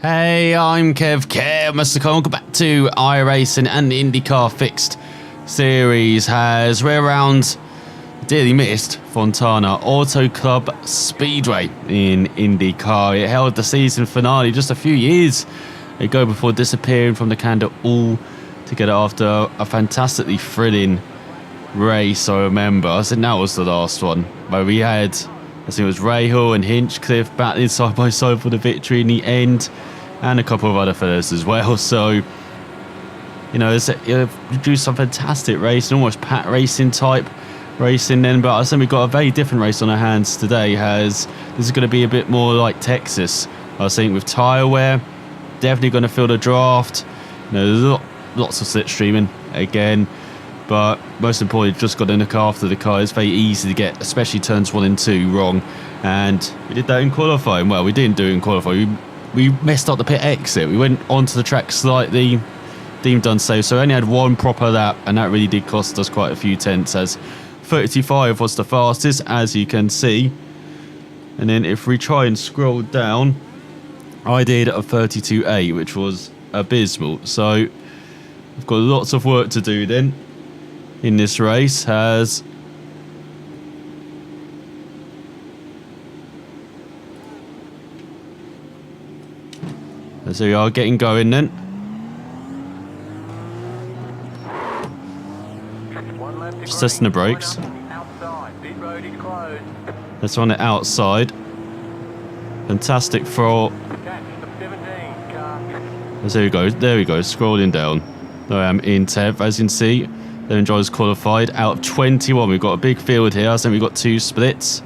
Hey, I'm Kev, Mr. Welcome back to iRacing, and the IndyCar Fixed Series has rare round dearly missed Fontana Auto Club Speedway in IndyCar. It held the season finale just a few years ago before disappearing from the calendar altogether after a fantastically thrilling race. I remember, I said that was the last one, where we had, I think it was Rahal and Hinchcliffe battling side by side for the victory in the end, and a couple of other fellas as well. So, you know, we drew some fantastic racing, almost pack racing type racing then, but I think we've got a very different race on our hands today. This is going to be a bit more like Texas, I think, with tyre wear. Definitely going to feel the draft. You know, there's lots of slipstreaming again, but most importantly, just got to look after the car. It's very easy to get, especially turns 1 and 2, wrong, and we did that in qualifying. Well, we didn't do it in qualifying. We messed up the pit exit. We went onto the track slightly, deemed unsafe, so we only had one proper lap, and that really did cost us quite a few tenths, as 35 was the fastest, as you can see. And then if we try and scroll down, I did a 32.8, which was abysmal. So we've got lots of work to do then in this race. So we are getting going then. Just testing the brakes. That's on the outside. Fantastic for. There we go. There we go. Scrolling down. There I am in 10th, as you can see. 11 drivers qualified out of 21. We've got a big field here. I think we've got 2 splits.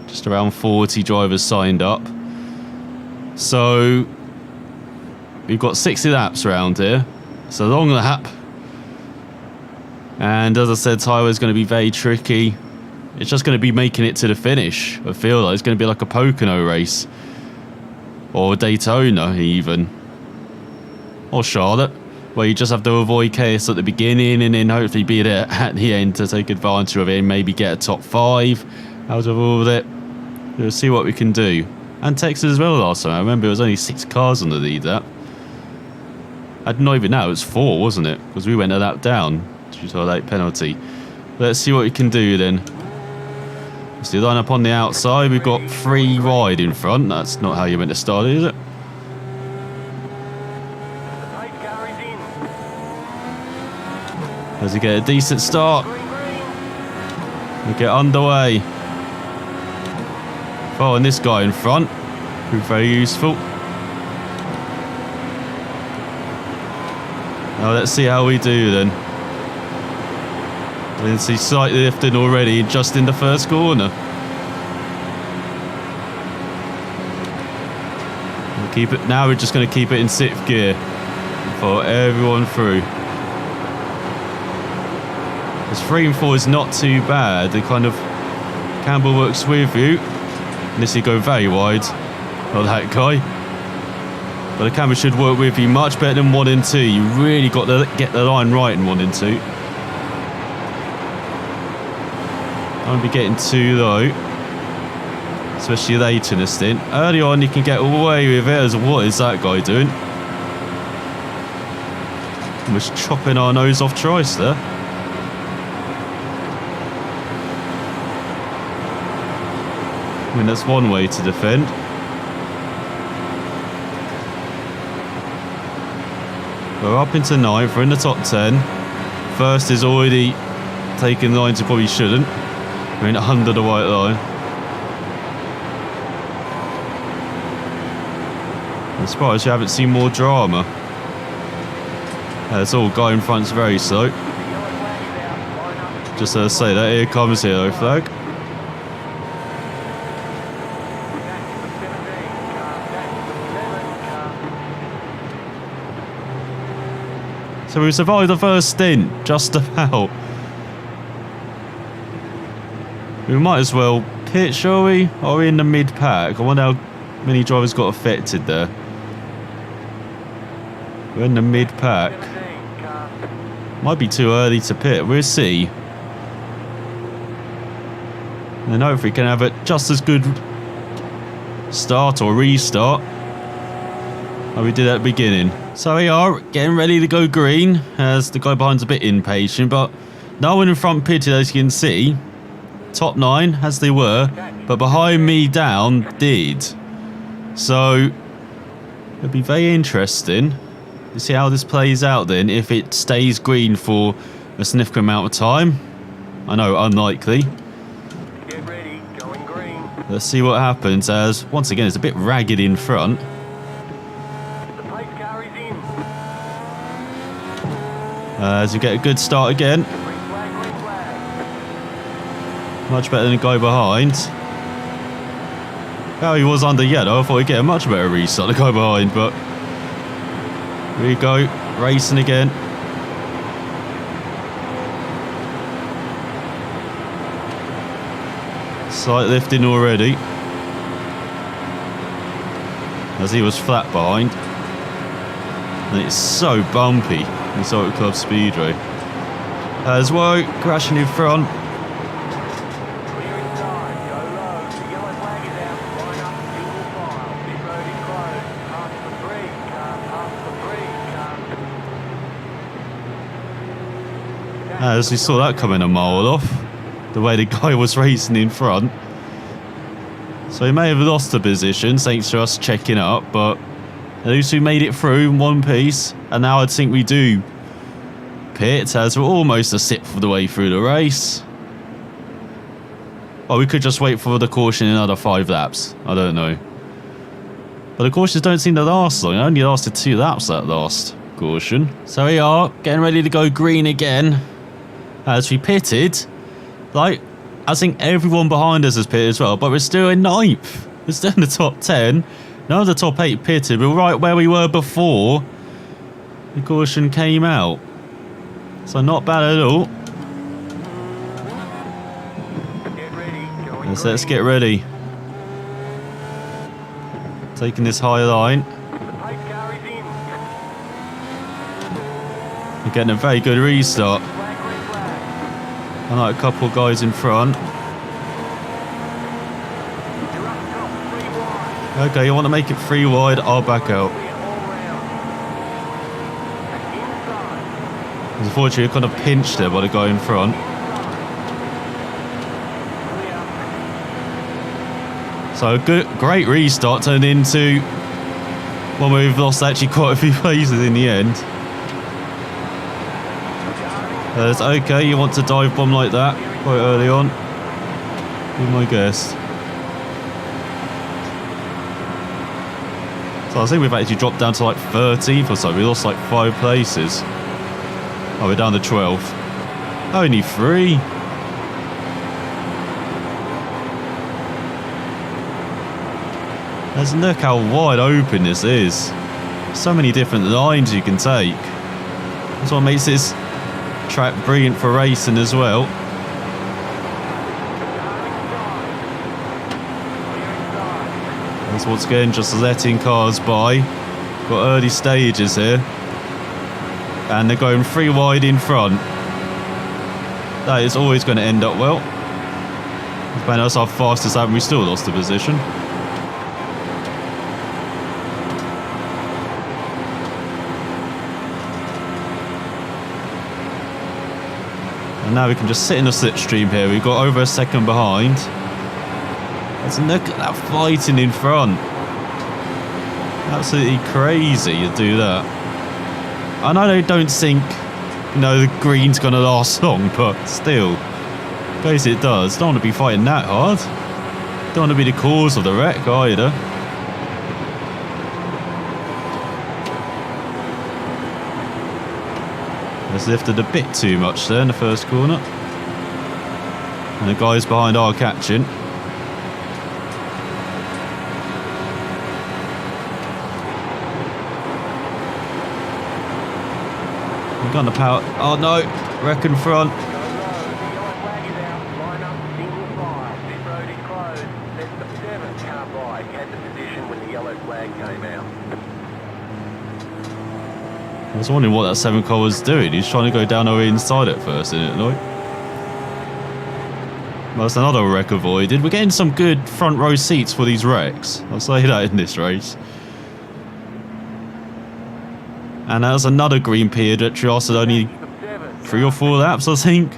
Just around 40 drivers signed up. So we've got 60 laps around here. It's a long lap. And as I said, tyre is going to be very tricky. It's just going to be making it to the finish. I feel like it's going to be like a Pocono race. Or Daytona even. Or Charlotte. Where you just have to avoid chaos at the beginning and then hopefully be there at the end to take advantage of it and maybe get a top 5 out of all of it. We'll see what we can do. And Texas as well last time. I remember it was only 6 cars on the lead there. I didn't even know it was 4, wasn't it? Because we went a lap down due to a late penalty. Let's see what we can do then. So line up on the outside. We've got 3 wide in front. That's not how you meant to start it, is it? As we get a decent start, we get underway. Following this guy in front, who's very useful. Now let's see how we do then. I can see slightly lifting already, just in the first corner. We'll keep it. Now we're just going to keep it in 6th gear for everyone through. As 3 and 4 is not too bad. The kind of Campbell works with you. Unless you go very wide. Not that guy. But the Campbell should work with you much better than 1 and 2. You really got to get the line right in 1 and 2. I won't be getting too low. Especially late in the stint. Early on you can get away with it, as what is that guy doing? Almost chopping our nose off Trice there. I mean, that's one way to defend. We're up into 9th, we're in the top 10. First is already taking lines he probably shouldn't. We're in under the white line. I'm surprised you haven't seen more drama. It's all guy in front's very slow. Just to say that, here comes Hero Flag. So we survived the first stint, just about. We might as well pit, shall we? Are we in the mid-pack? I wonder how many drivers got affected there. We're in the mid-pack. Might be too early to pit, we'll see. And then hopefully we can have it just as good start or restart like we did at the beginning. So we are getting ready to go green, as the guy behind's a bit impatient, but no one in front pitted, as you can see. Top 9, as they were, but behind me down did. So it'll be very interesting to see how this plays out then, if it stays green for a significant amount of time. I know, unlikely. Get ready, going green. Let's see what happens, as once again it's a bit ragged in front. The pace car is in. As you get a good start again. Green flag, green flag. Much better than the guy behind. Oh, he was under yellow. I thought he'd get a much better restart, the guy behind, but here we go, racing again. Sight lifting already, as he was flat behind. And it's so bumpy, this Auto Club Speedway. As well, crashing in front. Clear inside, go low. The yellow flag is out. Line up, single file. Pit road is closed. Pass for 3, car, pass for 3, car. As we saw that coming a mile off, the way the guy was racing in front. So he may have lost the position thanks to us checking up, but at least we made it through in one piece, and now I think we do pit, as we're almost a sixth of the way through the race. Or we could just wait for the caution in another 5 laps, I don't know. But the cautions don't seem to last long, it only lasted 2 laps that last caution. So we are getting ready to go green again, as we pitted. Like, I think everyone behind us has pitted as well, but we're still in 9th. We're still in the top 10. None of the top 8 pitted. We're right where we were before the caution came out. So not bad at all. Get ready, going Let's get ready. Taking this high line. The pace car is in. We're getting a very good restart. Flag, green flag. I like a couple of guys in front. You're up top, 3 wide. Okay, you want to make it 3 wide, I'll back out. Clear all round. Inside. Unfortunately, I kind of pinched there by the guy in front. Clear. So a great restart turned into one where we've lost actually quite a few places in the end. It's okay, you want to dive bomb like that quite early on. Be my guest. So I think we've actually dropped down to like 13th or so. We lost like 5 places. Oh, we're down to 12th. Only 3. Let's look how wide open this is. So many different lines you can take. That's what makes this track brilliant for racing as well. That's once again just letting cars by. Got early stages here. And they're going 3 wide in front. That is always going to end up well. That's our fastest lap and we still lost the position. And now we can just sit in the slipstream here. We've got over a second behind. Let's look at that fighting in front. Absolutely crazy to do that. I know they don't think, the green's going to last long, but still, in case it does, don't want to be fighting that hard. Don't want to be the cause of the wreck either. Let's lifted a bit too much there in the first corner. And the guys behind are catching. We've got the power. Oh no, wreck in front. Go low. The yellow flag is out. Line up, single file. Pit road is closed. That's the 7th car by. Had the position when the yellow flag came out. I was wondering what that 7 car was doing. He's trying to go down over inside at first, isn't it, Lloyd? Well, that's another wreck avoided. We're getting some good front row seats for these wrecks. I'll say that in this race. And that was another green period that lasted only 3 or 4 laps, I think.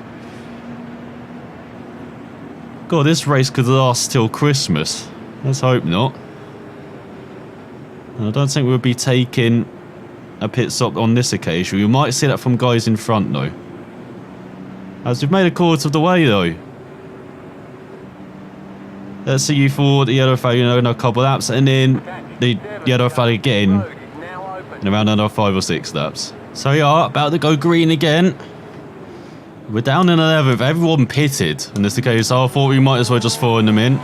God, this race could last till Christmas. Let's hope not. And I don't think we'll be taking a pit stop on this occasion. We might see that from guys in front though. As we've made a quarter of the way though. Let's see you for the yellow flag in a couple laps, and then the yellow flag again in around another 5 or 6 laps. So we are about to go green again. We're down in 11th. Everyone pitted in this case, so I thought we might as well just throw them in.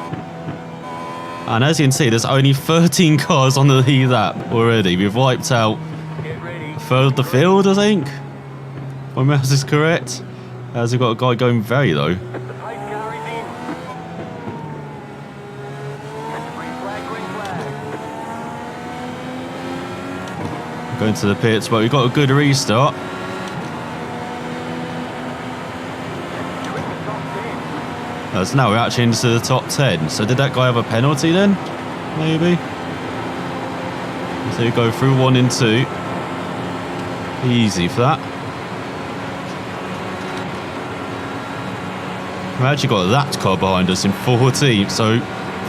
And as you can see, there's only 13 cars on the lead lap already. We've wiped out a third of the field, I think. If my math is correct. As we've got a guy going very low. Going to the pits, but we've got a good restart. So now we're actually into the top 10. So did that guy have a penalty then? Maybe. So we go through 1 and 2. Easy for that. We've actually got that car behind us in 14th. So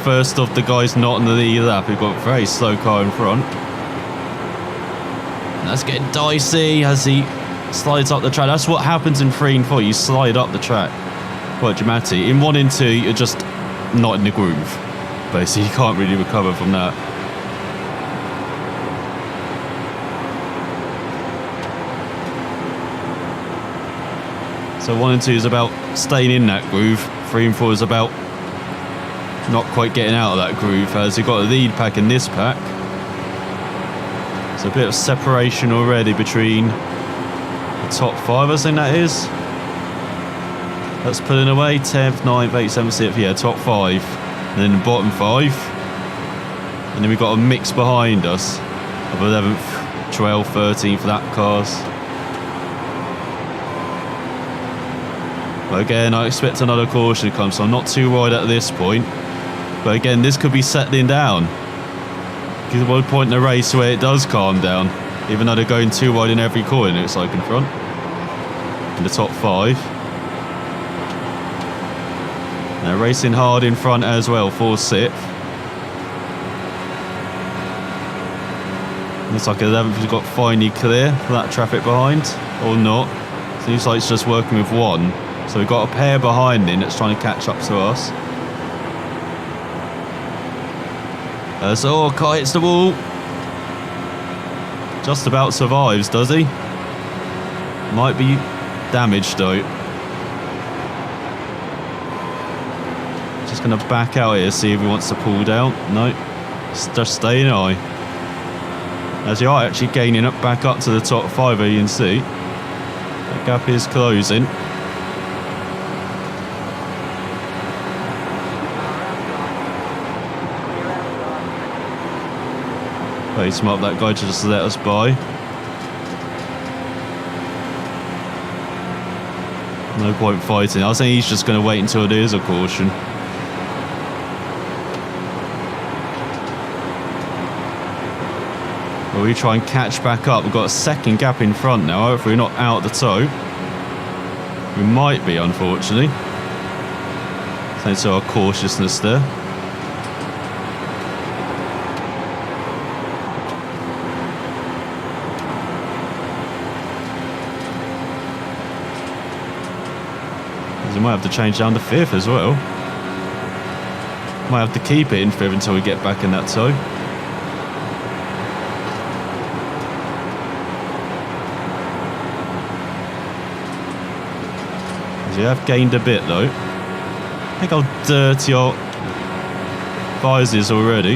first of the guys not on the lead lap, we've got a very slow car in front. That's getting dicey as he slides up the track. That's what happens in 3 and 4. You slide up the track. Quite dramatic. In 1 and 2, you're just not in the groove. Basically, you can't really recover from that. So 1 and 2 is about staying in that groove. 3 and 4 is about not quite getting out of that groove, as you've got a lead pack in this pack. So a bit of separation already between the top 5, I think that is. That's pulling away 10th, 9th, 8th, 7th, 6th, yeah, top 5. And then the bottom 5. And then we've got a mix behind us of 11th, 12th, 13th for that cars. But again, I expect another caution to come, so I'm not too worried at this point. But again, this could be settling down. There's one point in the race where it does calm down, even though they're going too wide in every corner, it looks like, in front. In the top 5. They're racing hard in front as well, 4th, 6th. Looks like 11th has got finally clear for that traffic behind, or not. Seems like it's just working with 1. So we've got a pair behind him that's trying to catch up to us. So Kai hits the wall. Just about survives, does he? Might be damaged though. Just going to back out here, see if he wants to pull down. No, just staying high. As you are actually gaining up back up to the top 5, you can see. That gap is closing. Very smart, that guy, to just let us by. No point fighting. I think he's just going to wait until there is a caution. Well, we try and catch back up. We've got a second gap in front now. Hopefully we're not out the toe. We might be, unfortunately. Thanks to our cautiousness there. We might have to change down to 5th as well. Might have to keep it in 5th until we get back in that toe. You have gained a bit though. I think how dirty our visor is already.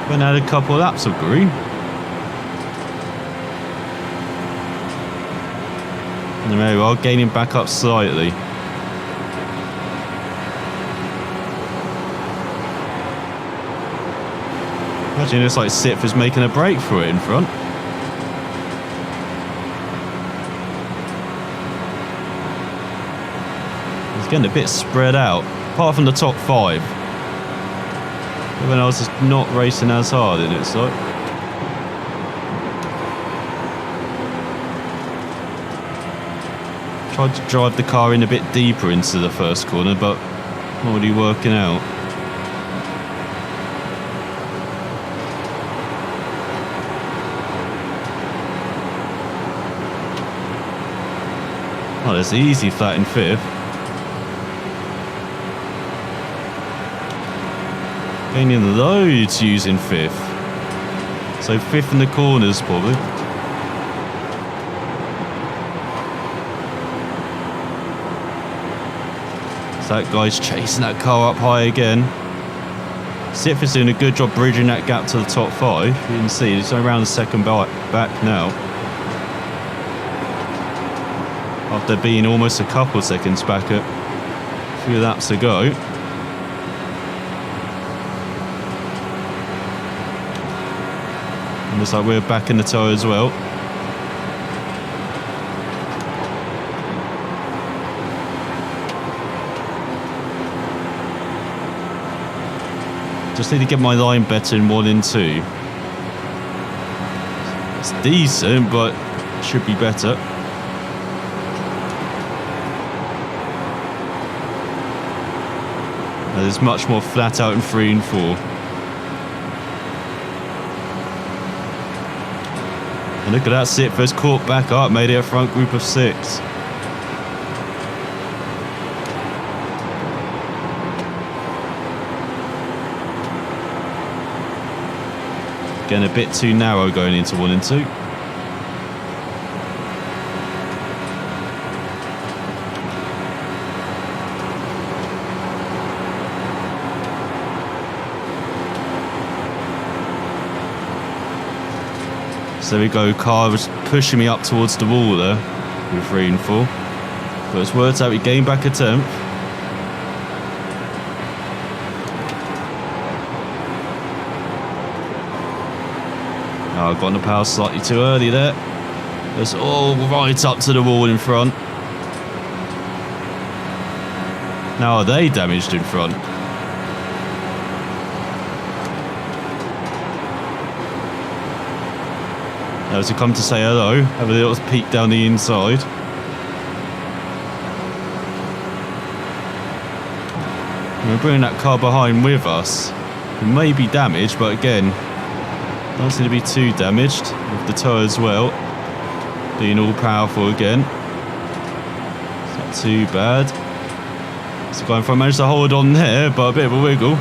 Then had a couple of laps of green. And there we are, gaining back up slightly. Imagine it's like 6th is making a break for it in front. It's getting a bit spread out, apart from the top 5. Everyone else is not racing as hard in it, so. Tried to drive the car in a bit deeper into the first corner, but not really working out. Oh, there's the easy flat in 5th. Gaining loads using 5th. So 5th in the corners probably. So that guy's chasing that car up high again. 6th is doing a good job bridging that gap to the top 5. You can see it's around the second back now. After being almost a couple seconds back at a few laps to go. And looks like we're back in the tow as well. Just need to get my line better in 1 and 2. It's decent, but should be better. There's much more flat out in 3 and 4. And look at that, Sitford's caught back up, made it a front group of 6. Getting a bit too narrow going into 1 and 2. So there we go, car was pushing me up towards the wall there with 3 and 4. But it's worked out, we gained back a 10th. Oh, I got on the power slightly too early there. It's all right up to the wall in front. Now are they damaged in front? As we come to say hello, have a little peek down the inside. And we're bringing that car behind with us. It may be damaged, but again, don't seem to be too damaged with the tow as well. Being all powerful again. It's not too bad. So going for managed to hold on there, but a bit of a wiggle.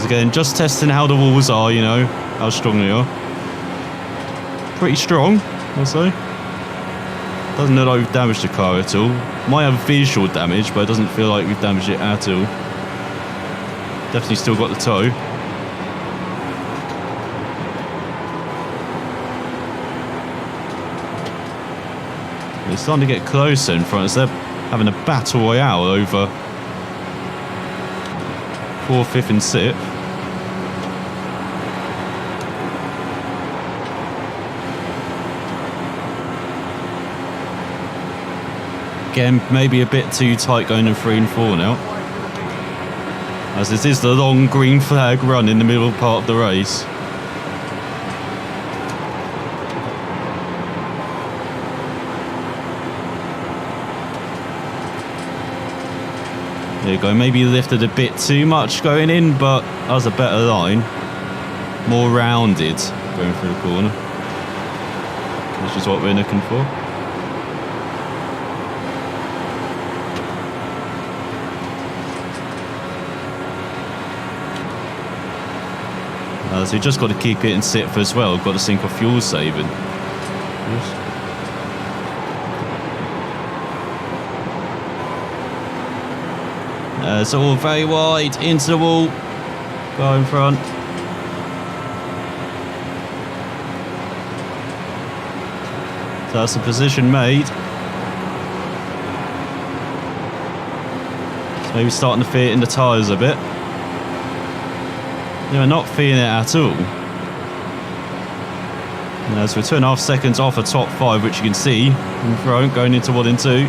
Again, just testing how the walls are, you know, how strong they are. Pretty strong, I'll say. Doesn't look like we've damaged the car at all. Might have visual damage, but it doesn't feel like we've damaged it at all. Definitely still got the tow. They're starting to get closer in front, so they're having a battle royale over 4th, 5th and 6th. Again, maybe a bit too tight going in 3 and 4 now. As this is the long green flag run in the middle part of the race. There you go, maybe lifted a bit too much going in, but that was a better line. More rounded going through the corner. Which is what we're looking for. So you just got to keep it in sit for as well. Got to think of fuel saving. It's all very wide into the wall. Go in front. So that's the position made. So maybe starting to feel it in the tyres a bit. Yeah, not feeling it at all. So we're 2.5 seconds off the top 5, which you can see in front, going into 1 and 2.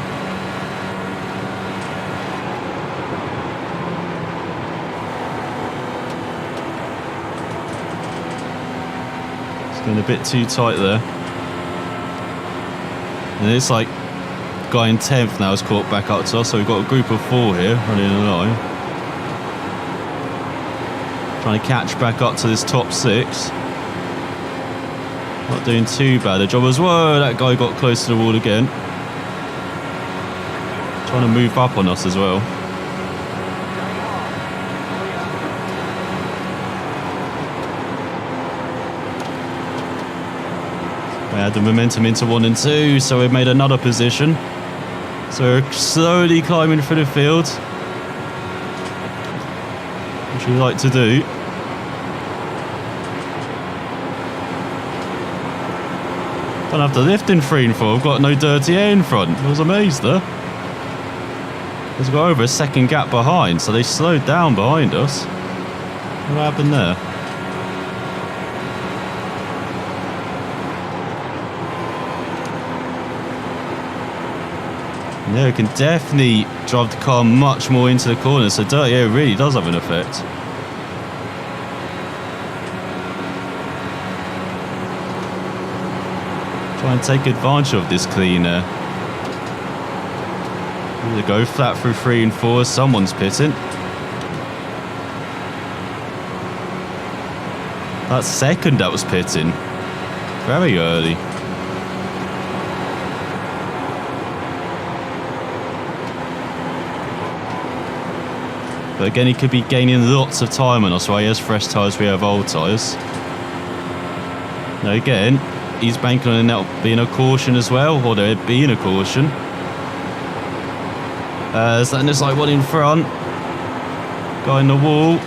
Going a bit too tight there. And it's like guy in 10th now has caught back up to us, so we've got a group of 4 here running in a line. Trying to catch back up to this top 6. Not doing too bad a job as well. That guy got close to the wall again. Trying to move up on us as well. We had the momentum into 1 and 2, so we've made another position. So we're slowly climbing through the field, which we like to do. Don't have to lift in 3 and 4. I've got no dirty air in front. I was amazed there. We've got over a second gap behind, so they slowed down behind us. What happened there? Yeah, we can definitely drive the car much more into the corner, so dirty air really does have an effect. Try and take advantage of this clean air. Here we go, flat through 3 and 4, someone's pitting. That second that was pitting. Very early. But again, he could be gaining lots of time on us, while he has fresh tyres, we have old tyres. Now again, he's banking on it being a caution as well, or there being a caution. So then there's like one in front. Guy in the wall.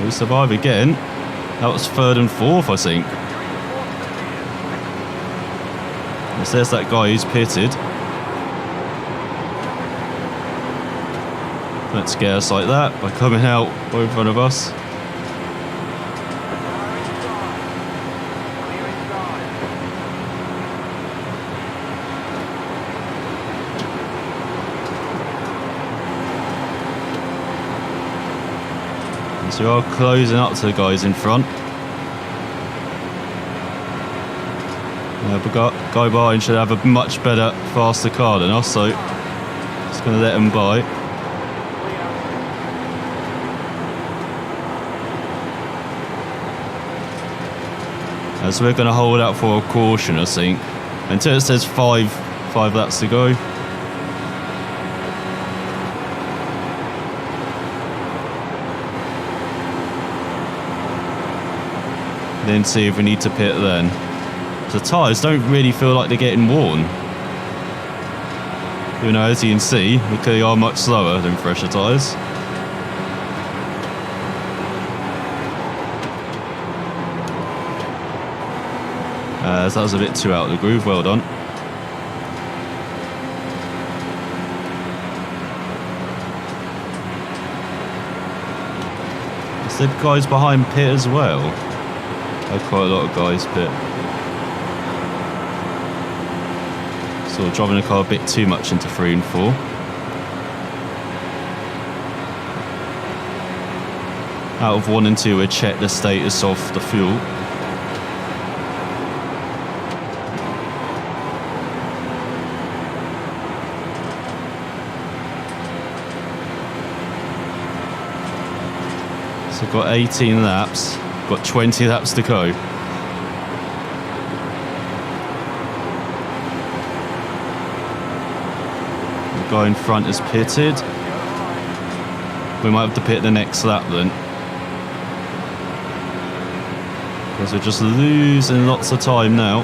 We survive again. That was 3rd and 4th, I think. Yes, there's that guy who's pitted. Don't scare us like that by coming out in front of us. So we are closing up to the guys in front. But guy behind should have a much better, faster car than us, so just going to let him by. So we're going to hold out for a caution, I think, until it says 5 laps to go. Then see if we need to pit then. The tyres don't really feel like they're getting worn. You know, as you can see, they clearly are much slower than fresher tyres. So that was a bit too out of the groove, well done. Is there guys behind pit as well? Quite a lot of guys pit. Sort of driving the car a bit too much into 3 and 4. Out of 1 and 2, we check the status of the fuel. So we've got 18 laps. Got 20 laps to go. The guy in front is pitted. We might have to pit the next lap then, because we're just losing lots of time now.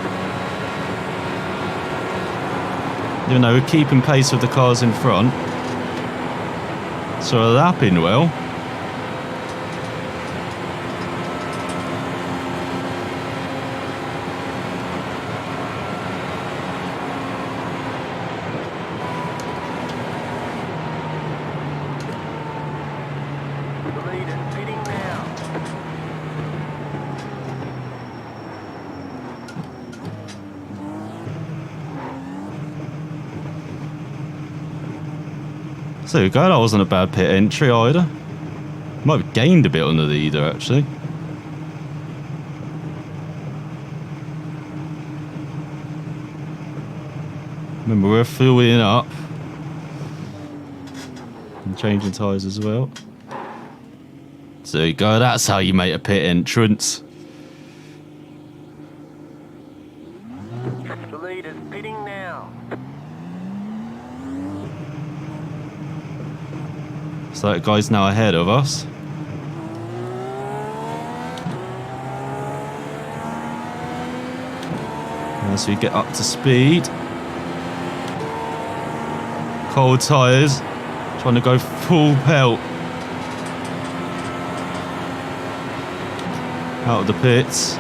You know, we're keeping pace with the cars in front, so we're lapping well. So there we go, that wasn't a bad pit entry either. Might have gained a bit on the leader, actually. Remember, we're fueling up. And changing tyres as well. So there you go, that's how you make a pit entrance. The leader's pitting now. So that guy's now ahead of us. As we get up to speed. Cold tyres. Trying to go full pelt. Out of the pits.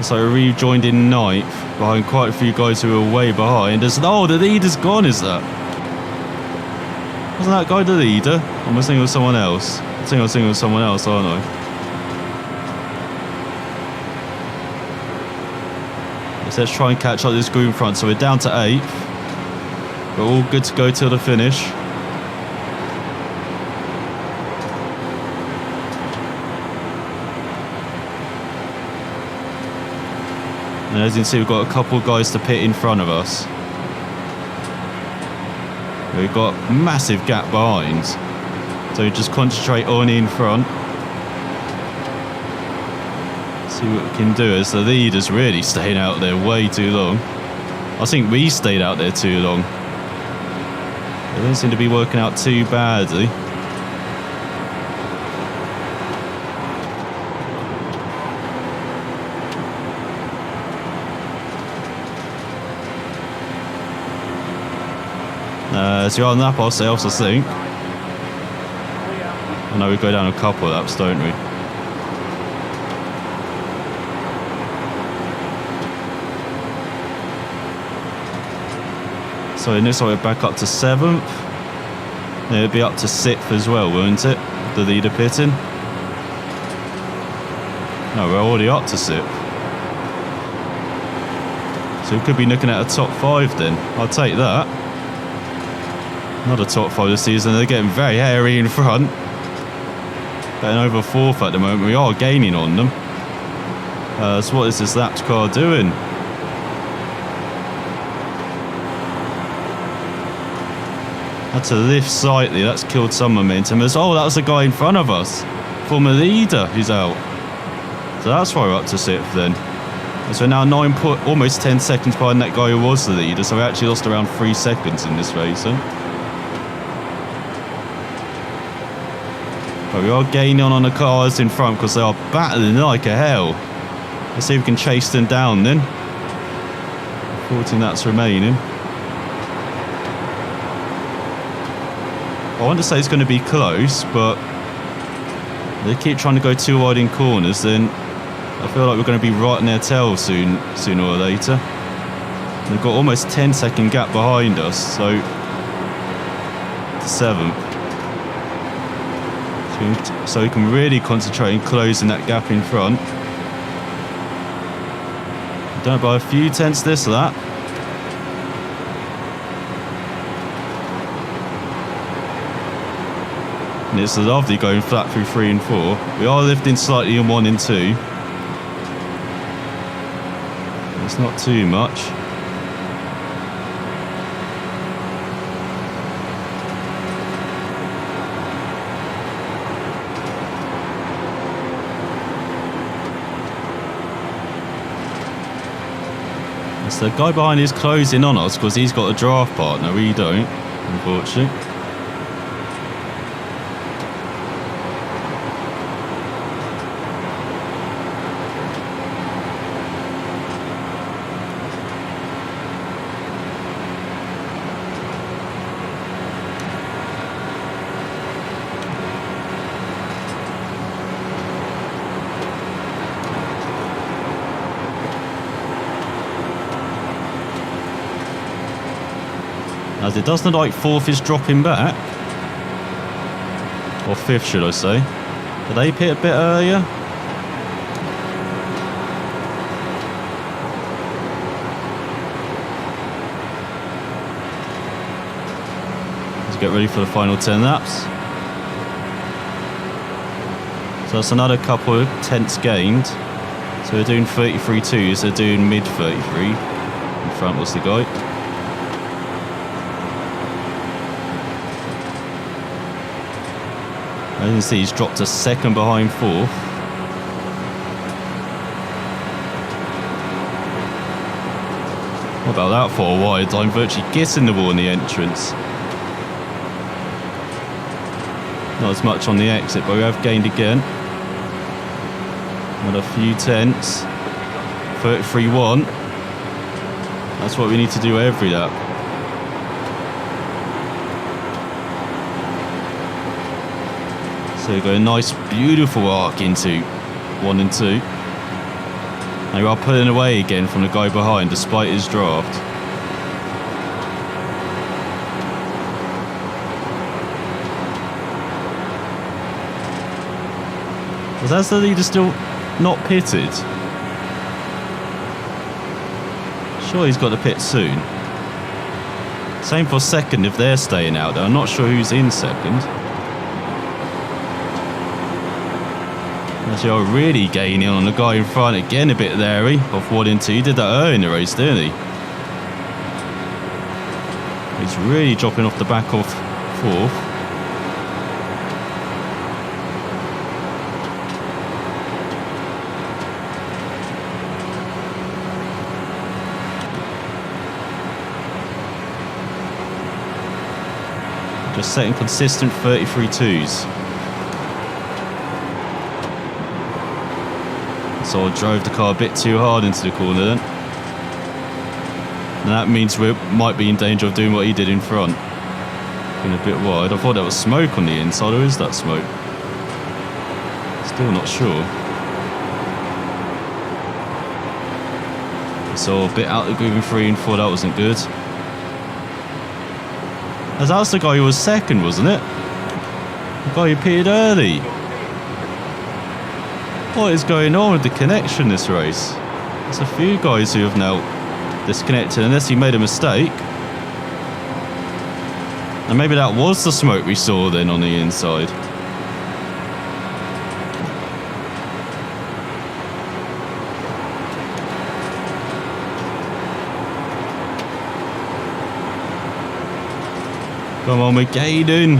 So we rejoined in 9th. Behind quite a few guys who were way behind. Oh, the leader's gone, is that? Wasn't that guy the leader? Or am I thinking of someone else? I think I was thinking of someone else, aren't I? Let's try and catch up this group in front. So we're down to 8th. We're all good to go till the finish. And as you can see, we've got a couple of guys to pit in front of us. We've got a massive gap behind. So we just concentrate on in front. See what we can do as the leader's really staying out there way too long. I think we stayed out there too long. It doesn't seem to be working out too badly. So on lap ourselves, I think. I know we go down a couple of laps, don't we? So in this one, we're back up to 7th. It'll be up to 6th as well, won't it? The leader pitting. No, we're already up to 6th. So we could be looking at a top 5 then. I'll take that. Not a top 5 this season. They're getting very hairy in front. Getting over 4th at the moment. We are gaining on them. So what is this lapped car doing? Had to lift slightly. That's killed some momentum. Oh, that was the guy in front of us. Former leader who's out. So that's why we're up to 6th then. So we're now almost 10 seconds behind that guy who was the leader. So we actually lost around 3 seconds in this race. But we are gaining on the cars in front because they are battling like a hell. Let's see if we can chase them down then. 14 laps remaining. I want to say it's going to be close, but they keep trying to go too wide in corners, then I feel like we're going to be right on their tail sooner or later. They've got almost 10-second gap behind us, so to 7th. So we can really concentrate on closing that gap in front. Don't buy a few tenths this or that. And it's lovely going flat through 3 and 4. We are lifting slightly in 1 and 2. It's not too much. So the guy behind is closing on us because he's got a draft partner. We don't, unfortunately. As it does look like 4th is dropping back. Or 5th, should I say. Did they pit a bit earlier? Let's get ready for the final 10 laps. So that's another couple of tenths gained. So we're doing 33.2, so they're doing mid 33. In front was the guy. As you can see, he's dropped a second behind fourth. What about that for a wide? I'm virtually getting the wall in the entrance. Not as much on the exit, but we have gained again. Another few tenths. 33.1. That's what we need to do every lap. So we got a nice, beautiful arc into 1 and 2. Now we are pulling away again from the guy behind, despite his draft. Was that the leader still not pitted? Sure, he's got to pit soon. Same for second if they're staying out though. I'm not sure who's in second. Actually, I'm really gaining on the guy in front again, a bit leery off 1 and 2. He did that early in the race, didn't he? He's really dropping off the back of fourth. Just setting consistent 33.2s. So I drove the car a bit too hard into the corner then. And that means we might be in danger of doing what he did in front. Being a bit wide. I thought there was smoke on the inside, or is that smoke? Still not sure. So a bit out of the groove in 3 and 4, that wasn't good. As that was the guy who was second, wasn't it? The guy who pitted early. What is going on with the connection this race? There's a few guys who have now disconnected unless he made a mistake. And maybe that was the smoke we saw then on the inside. Come on, we're gaining.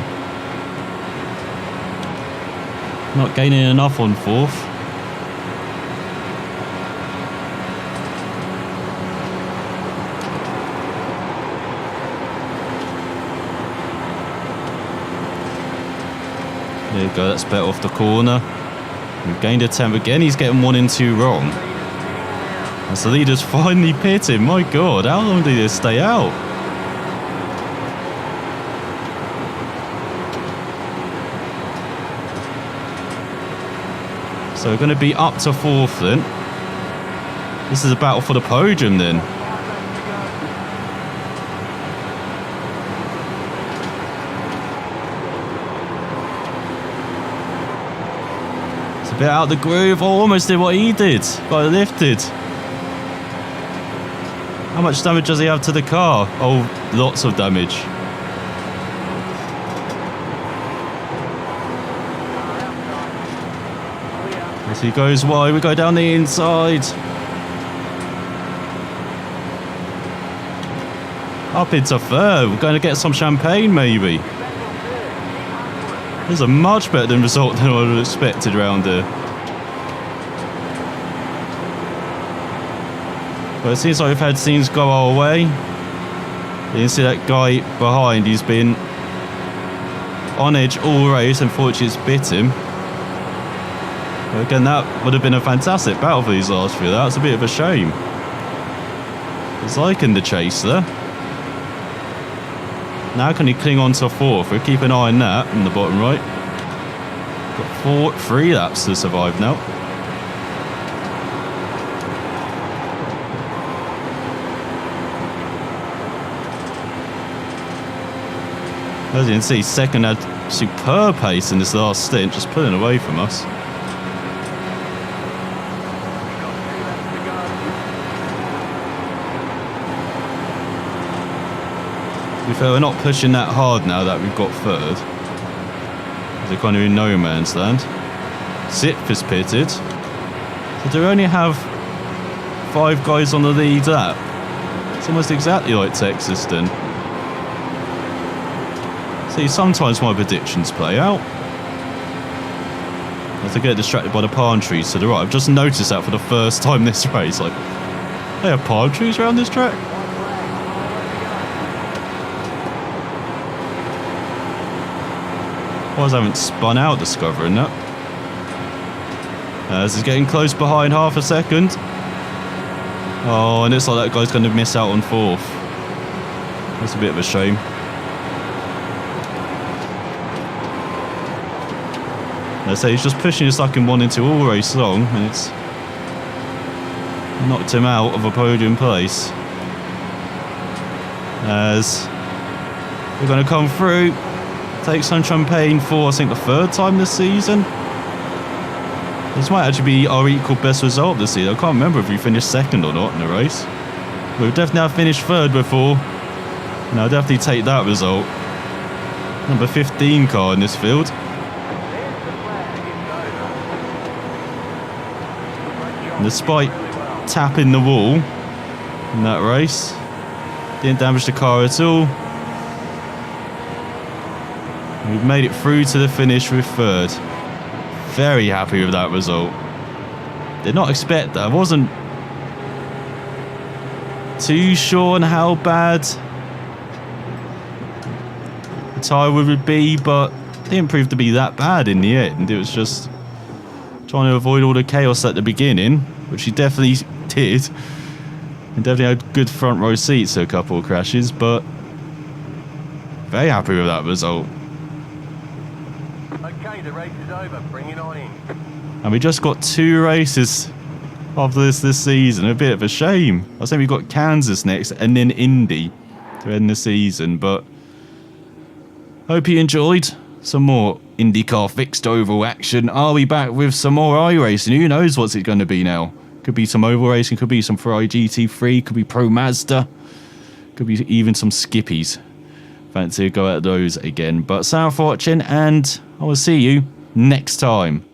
Not gaining enough on fourth. There you go, that's better off the corner. We've gained a tenth again. He's getting 1 and 2 wrong. As the leader's finally pitting. My God, how long did they stay out? So we're going to be up to fourth then. This is a battle for the podium then. It's a bit out of the groove. Oh, almost did what he did. Got it lifted. How much damage does he have to the car? Oh, lots of damage. As he goes wide, we go down the inside. Up into third. We're going to get some champagne, maybe. This is a much better result than I would have expected around here. But it seems like we've had scenes go our way. You can see that guy behind. He's been on edge all race. Unfortunately, it's bit him. But again, that would have been a fantastic battle for these last few. That's a bit of a shame. He's liking the chase there. Now can he cling on to fourth? We'll keep an eye on that in the bottom right. Got 3 laps to survive now. As you can see, second had superb pace in this last stint, just pulling away from us. To be fair, we're not pushing that hard now that we've got third. They're kind of in no man's land. Sixth is pitted. So do we only have 5 guys on the lead lap? It's almost exactly like Texas then. See, sometimes my predictions play out. As I get distracted by the palm trees to the right. I've just noticed that for the first time this race. Like, they have palm trees around this track? I haven't spun out discovering that. This is getting close behind half a second. Oh, and it's like that guy's going to miss out on 4th. That's a bit of a shame. I say he's just pushing his second 1 into all race long, and it's knocked him out of a podium place. As we're going to come through, take some champagne for I think the 3rd time this season. This might actually be our equal best result this season. I can't remember if we finished 2nd or not in the race. We've definitely have finished 3rd before. And I'll definitely take that result. Number 15 car in this field. And despite tapping the wall in that race, didn't damage the car at all. We've made it through to the finish with 3rd. Very happy with that result. Did not expect that. I wasn't too sure on how bad the tyre would be, but it didn't prove to be that bad in the end. It was just trying to avoid all the chaos at the beginning, which he definitely did. And definitely had good front row seats to a couple of crashes, but very happy with that result. Okay, the race is over. Bring it on in. And we just got 2 races after this season. A bit of a shame. I think we've got Kansas next and then Indy to end the season. But hope you enjoyed some more IndyCar fixed oval action. I'll be back with some more iRacing. Who knows what's it going to be now? Could be some oval racing, could be some Ferrari GT3, could be Pro Mazda, could be even some Skippies. Fancy to go at those again. But thanks for watching, and I will see you next time.